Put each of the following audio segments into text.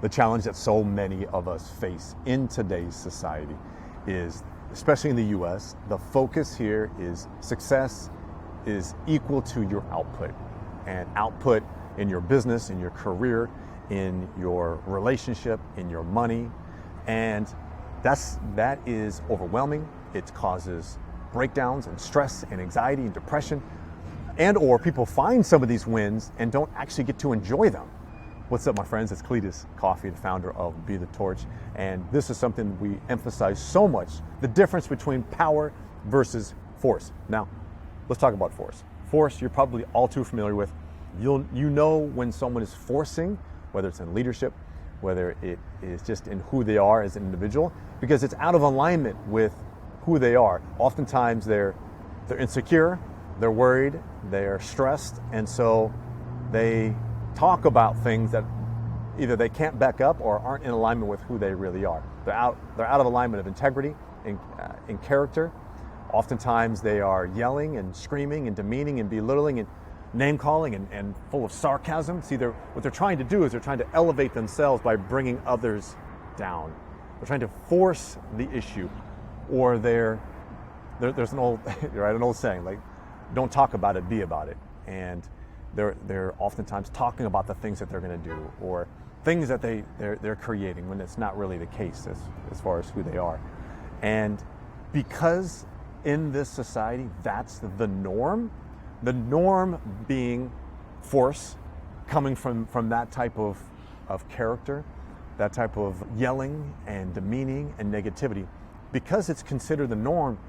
The challenge that so many of us face in today's society is, especially in the US, the focus here is success is equal to your output. And output in your business, in your career, in your relationship, in your money. And that is overwhelming. It causes breakdowns and stress and anxiety and depression. And or people find some of these wins and don't actually get to enjoy them. What's up, my friends? It's Cletus Coffey, the founder of Be the Torch. And this is something we emphasize so much, the difference between power versus force. Now, let's talk about force. Force, you're probably all too familiar with. You know when someone is forcing, whether it's in leadership, whether it is just in who they are as an individual, because it's out of alignment with who they are. Oftentimes they're insecure, they're worried, they're stressed, and so they talk about things that either they can't back up or aren't in alignment with who they really are. They're out of alignment of integrity in character. Oftentimes they are yelling and screaming and demeaning and belittling and name calling and full of sarcasm. See, what they're trying to do is they're trying to elevate themselves by bringing others down. They're trying to force the issue, or there's an old right, an old saying like, "Don't talk about it, be about it." And they're oftentimes talking about the things that they're going to do or things that they're creating when it's not really the case as far as who they are. And because in this society that's the norm being force, coming from that type of character, that type of yelling and demeaning and negativity, because it's considered the norm,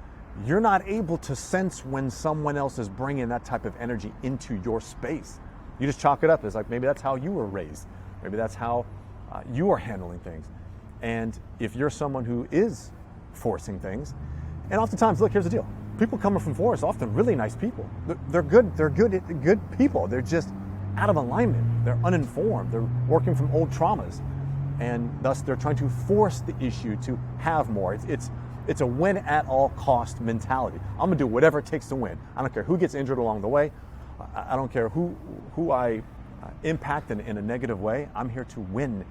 you're not able to sense when someone else is bringing that type of energy into your space. You just chalk it up as like, maybe that's how you were raised. Maybe that's how you are handling things. And if you're someone who is forcing things, and oftentimes, look, here's the deal. People coming from force, often really nice people. They're good people. They're just out of alignment. They're uninformed. They're working from old traumas. And thus they're trying to force the issue to have more. It's a win at all cost mentality. I'm gonna do whatever it takes to win. I don't care who gets injured along the way. I don't care who I impact in a negative way. I'm here to win.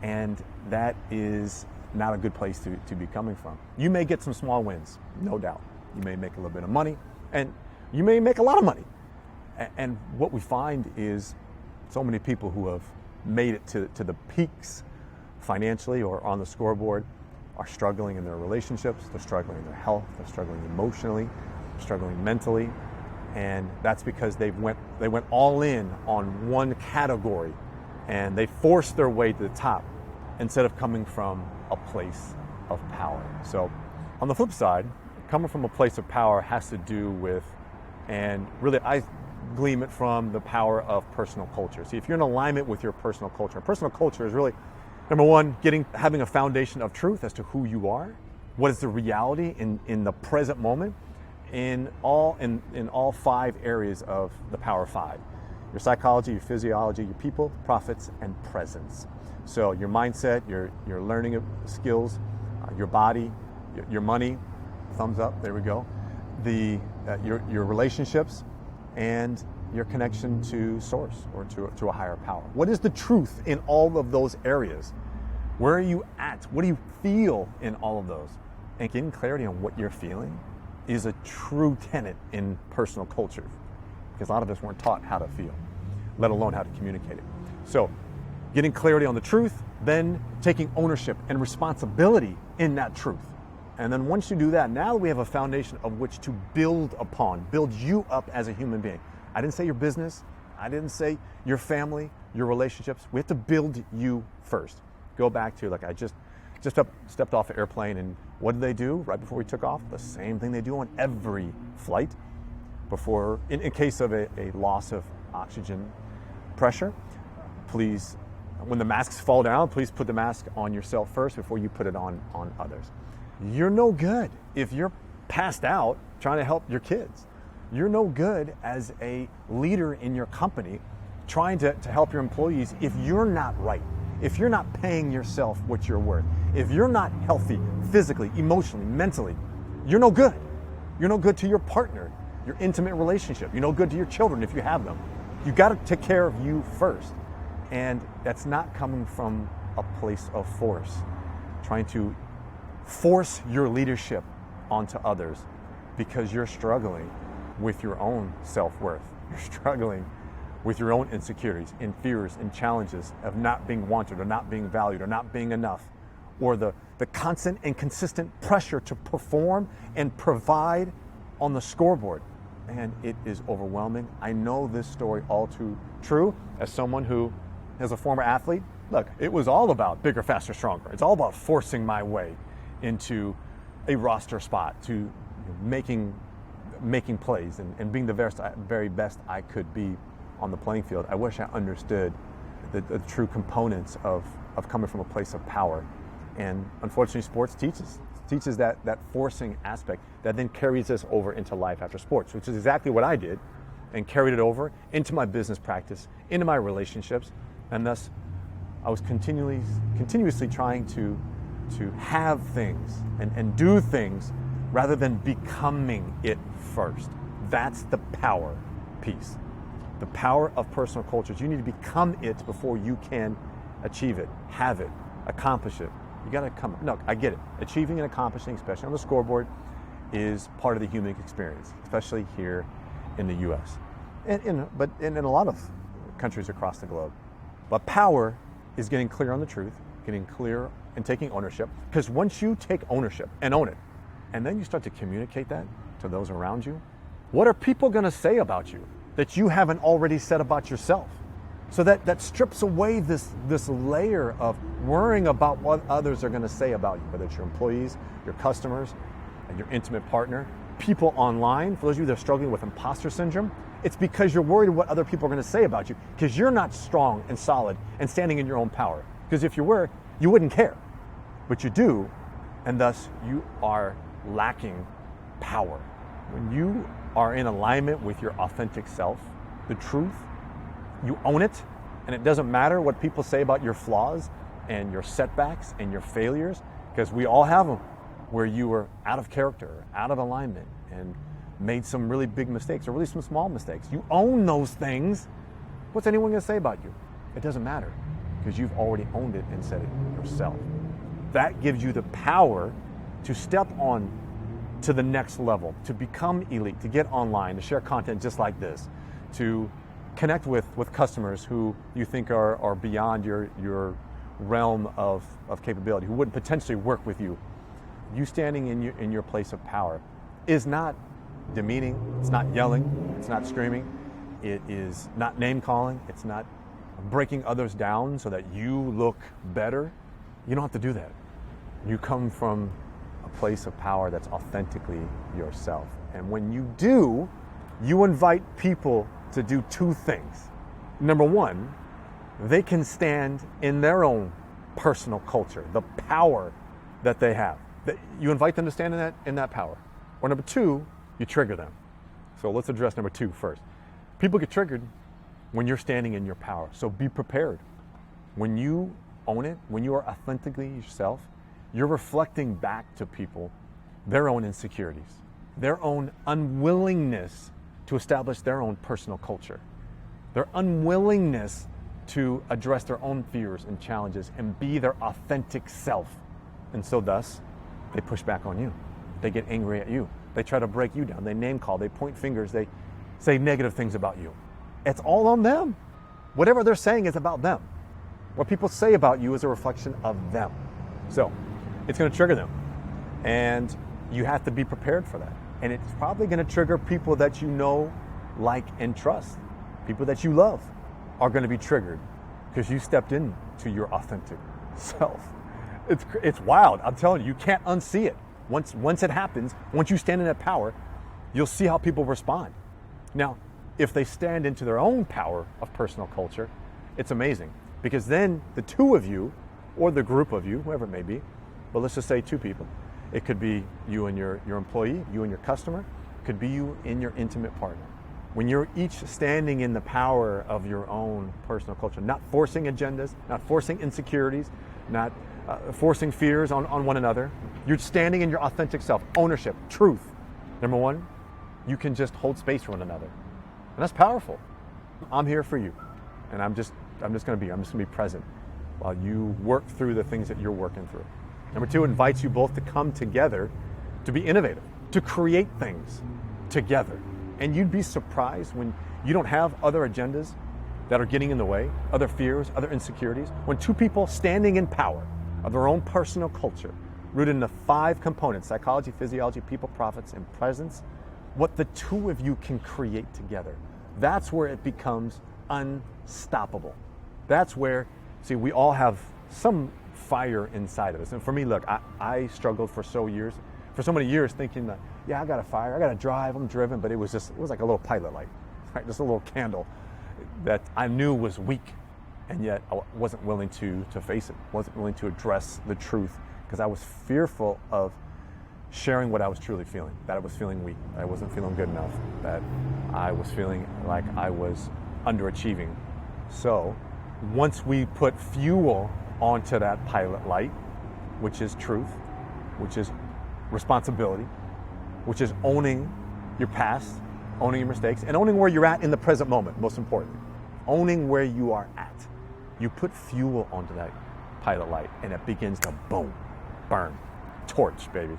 And that is not a good place to be coming from. You may get some small wins, no doubt. You may make a little bit of money, and you may make a lot of money. And what we find is so many people who have made it to the peaks financially or on the scoreboard are struggling in their relationships, they're struggling in their health, they're struggling emotionally, struggling mentally. And that's because they went all in on one category and they forced their way to the top instead of coming from a place of power. So on the flip side, coming from a place of power has to do with, and really I glean it from the power of personal culture. See, if you're in alignment with your personal culture is really, number one, having a foundation of truth as to who you are, what is the reality in the present moment, in all 5 areas of the Power 5. Your psychology, your physiology, your people, profits, and presence. So your mindset, your learning skills, your body, your money, thumbs up, there we go. Your relationships, and your connection to source or to a higher power. What is the truth in all of those areas? Where are you at? What do you feel in all of those? And getting clarity on what you're feeling is a true tenet in personal culture, because a lot of us weren't taught how to feel, let alone how to communicate it. So getting clarity on the truth, then taking ownership and responsibility in that truth. And then once you do that, now we have a foundation of which to build upon, build you up as a human being. I didn't say your business. I didn't say your family, your relationships. We have to build you first. Go back to, like, I just stepped off an airplane, and what did they do right before we took off? The same thing they do on every flight before, in case of a loss of oxygen pressure. Please, when the masks fall down, please put the mask on yourself first before you put it on others. You're no good if you're passed out trying to help your kids. You're no good as a leader in your company trying to help your employees if you're not right, if you're not paying yourself what you're worth, if you're not healthy physically, emotionally, mentally. You're no good. You're no good to your partner, your intimate relationship. You're no good to your children if you have them. You got to take care of you first. And that's not coming from a place of force, trying to force your leadership onto others because you're struggling with your own self-worth. You're struggling with your own insecurities and fears and challenges of not being wanted or not being valued or not being enough, or the constant and consistent pressure to perform and provide on the scoreboard. And it is overwhelming. I know this story all too true as someone who, as a former athlete, look, it was all about bigger, faster, stronger. It's all about forcing my way into a roster spot, to making plays and being the very best I could be on the playing field. I wish I understood the true components of coming from a place of power. And unfortunately, sports teaches that forcing aspect that then carries us over into life after sports, which is exactly what I did, and carried it over into my business practice, into my relationships, and thus I was continuously trying to have things and do things rather than becoming it first. That's the power piece. The power of personal cultures. You need to become it before you can achieve it, have it, accomplish it. You got to come. No, I get it. Achieving and accomplishing, especially on the scoreboard, is part of the human experience, especially here in the U.S. But in a lot of countries across the globe. But power is getting clear on the truth, getting clear and taking ownership. Because once you take ownership and own it, and then you start to communicate that to those around you, what are people going to say about you that you haven't already said about yourself? So that strips away this layer of worrying about what others are going to say about you, whether it's your employees, your customers, and your intimate partner, people online. For those of you that are struggling with imposter syndrome, it's because you're worried what other people are going to say about you, because you're not strong and solid and standing in your own power. Because if you were, you wouldn't care. But you do, and thus you are lacking power. When you are in alignment with your authentic self, the truth, you own it, and it doesn't matter what people say about your flaws and your setbacks and your failures, because we all have them, where you were out of character, out of alignment, and made some really big mistakes or really some small mistakes. You own those things. What's anyone going to say about you? It doesn't matter, because you've already owned it and said it yourself. That gives you the power to step on to the next level, to become elite, to get online, to share content just like this, to connect with customers who you think are beyond your realm of capability, who wouldn't potentially work with you. You standing in your place of power is not demeaning, it's not yelling, it's not screaming, it is not name calling, it's not breaking others down so that you look better. You don't have to do that. You come from a place of power that's authentically yourself. And when you do, you invite people to do two things. Number one, they can stand in their own personal culture, the power that they have. You invite them to stand in that power. Or number two, you trigger them. So let's address number two first. People get triggered when you're standing in your power. So be prepared. When you own it, when you are authentically yourself, you're reflecting back to people their own insecurities, their own unwillingness to establish their own personal culture, their unwillingness to address their own fears and challenges and be their authentic self. And so thus, they push back on you. They get angry at you. They try to break you down. They name call, they point fingers, they say negative things about you. It's all on them. Whatever they're saying is about them. What people say about you is a reflection of them. So it's going to trigger them. And you have to be prepared for that. And it's probably going to trigger people that you know, like, and trust. People that you love are going to be triggered because you stepped into your authentic self. It's wild. I'm telling you, you can't unsee it. Once it happens, once you stand in that power, you'll see how people respond. Now, if they stand into their own power of personal culture, it's amazing. Because then the two of you, or the group of you, whoever it may be, but let's just say two people. It could be you and your employee, you and your customer. It could be you and your intimate partner. When you're each standing in the power of your own personal culture, not forcing agendas, not forcing insecurities, not forcing fears on one another. You're standing in your authentic self, ownership, truth. Number one, you can just hold space for one another. And that's powerful. I'm here for you. And I'm just going to be present. while you work through the things that you're working through. Number two, invites you both to come together to be innovative, to create things together. And you'd be surprised when you don't have other agendas that are getting in the way, other fears, other insecurities. When two people standing in power of their own personal culture, rooted in the 5 components: psychology, physiology, people, profits, and presence, what the two of you can create together. That's where it becomes unstoppable. That's where, see, we all have some fire inside of us. And for me, look, I struggled for so many years thinking that, yeah, I got a fire, I got to drive, I'm driven, but it was like a little pilot light, right? Just a little candle that I knew was weak, and yet I wasn't willing to face it, wasn't willing to address the truth, because I was fearful of sharing what I was truly feeling, that I was feeling weak, that I wasn't feeling good enough, that I was feeling like I was underachieving. So once we put fuel onto that pilot light, which is truth, which is responsibility, which is owning your past, owning your mistakes, and owning where you're at in the present moment, most importantly. Owning where you are at. You put fuel onto that pilot light and it begins to boom, burn. Torch, baby.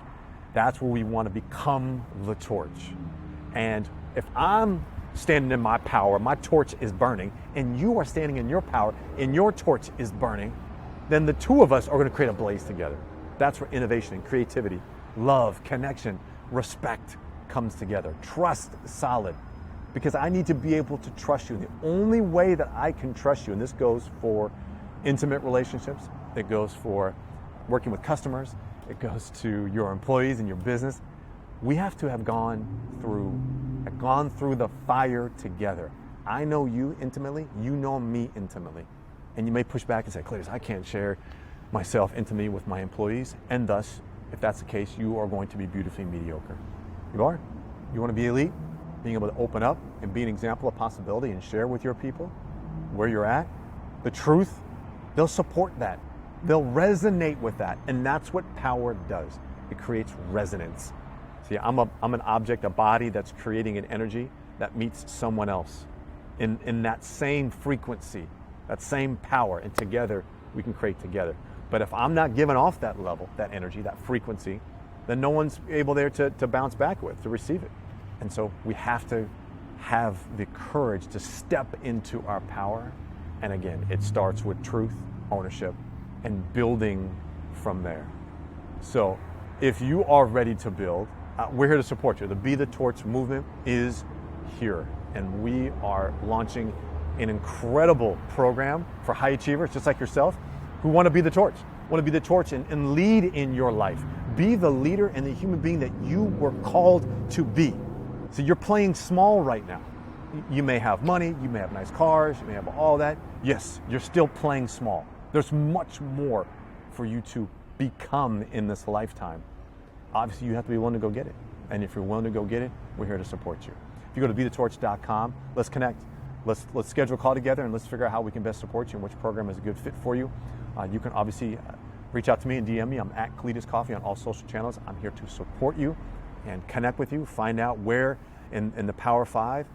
That's where we want to become the torch. And if I'm standing in my power, my torch is burning, and you are standing in your power, and your torch is burning, then the two of us are going to create a blaze together. That's where innovation and creativity, love, connection, respect comes together. Trust solid. Because I need to be able to trust you. The only way that I can trust you, and this goes for intimate relationships, it goes for working with customers, it goes to your employees and your business. We have to have gone through the fire together. I know you intimately, you know me intimately. And you may push back and say, Cletus, I can't share myself intimately with my employees, and thus, if that's the case, you are going to be beautifully mediocre. You are. You want to be elite? Being able to open up and be an example of possibility and share with your people where you're at, the truth, they'll support that. They'll resonate with that. And that's what power does. It creates resonance. See, I'm an object, a body that's creating an energy that meets someone else in that same frequency, that same power, and together we can create together. But if I'm not giving off that level, that energy, that frequency, then no one's able there to bounce back with, to receive it. And so we have to have the courage to step into our power. And again, it starts with truth, ownership, and building from there. So if you are ready to build, we're here to support you. The Be the Torch movement is here. And we are launching an incredible program for high achievers, just like yourself, who want to be the torch, want to be the torch and lead in your life. Be the leader and the human being that you were called to be. So you're playing small right now. You may have money, you may have nice cars, you may have all that. Yes, you're still playing small. There's much more for you to become in this lifetime. Obviously, you have to be willing to go get it. And if you're willing to go get it, we're here to support you. If you go to bethetorch.com, let's connect. Let's schedule a call together and let's figure out how we can best support you and which program is a good fit for you. You can obviously reach out to me and DM me. I'm at Cletus Coffey on all social channels. I'm here to support you and connect with you, find out where in the Power 5,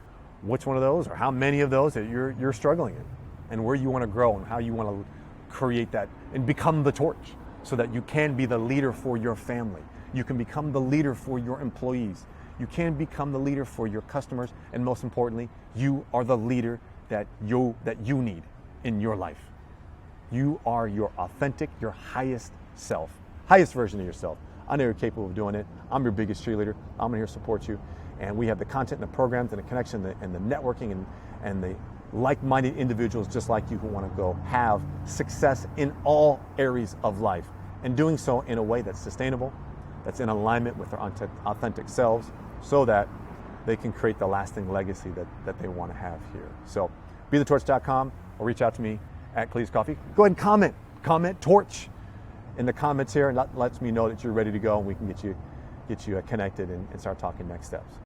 which one of those or how many of those that you're struggling in, and where you want to grow and how you want to create that and become the torch so that you can be the leader for your family. You can become the leader for your employees. You can become the leader for your customers, and most importantly, you are the leader that you need in your life. You are your authentic, your highest self, highest version of yourself. I know you're capable of doing it. I'm your biggest cheerleader. I'm here to support you. And we have the content and the programs and the connection and the networking and the like-minded individuals just like you who want to go have success in all areas of life, and doing so in a way that's sustainable, that's in alignment with their authentic selves, so that they can create the lasting legacy that they want to have here. So bethetorch.com, or reach out to me at Cletus Coffey. Go ahead and comment torch in the comments here, and that lets me know that you're ready to go, and we can get you connected and start talking next steps.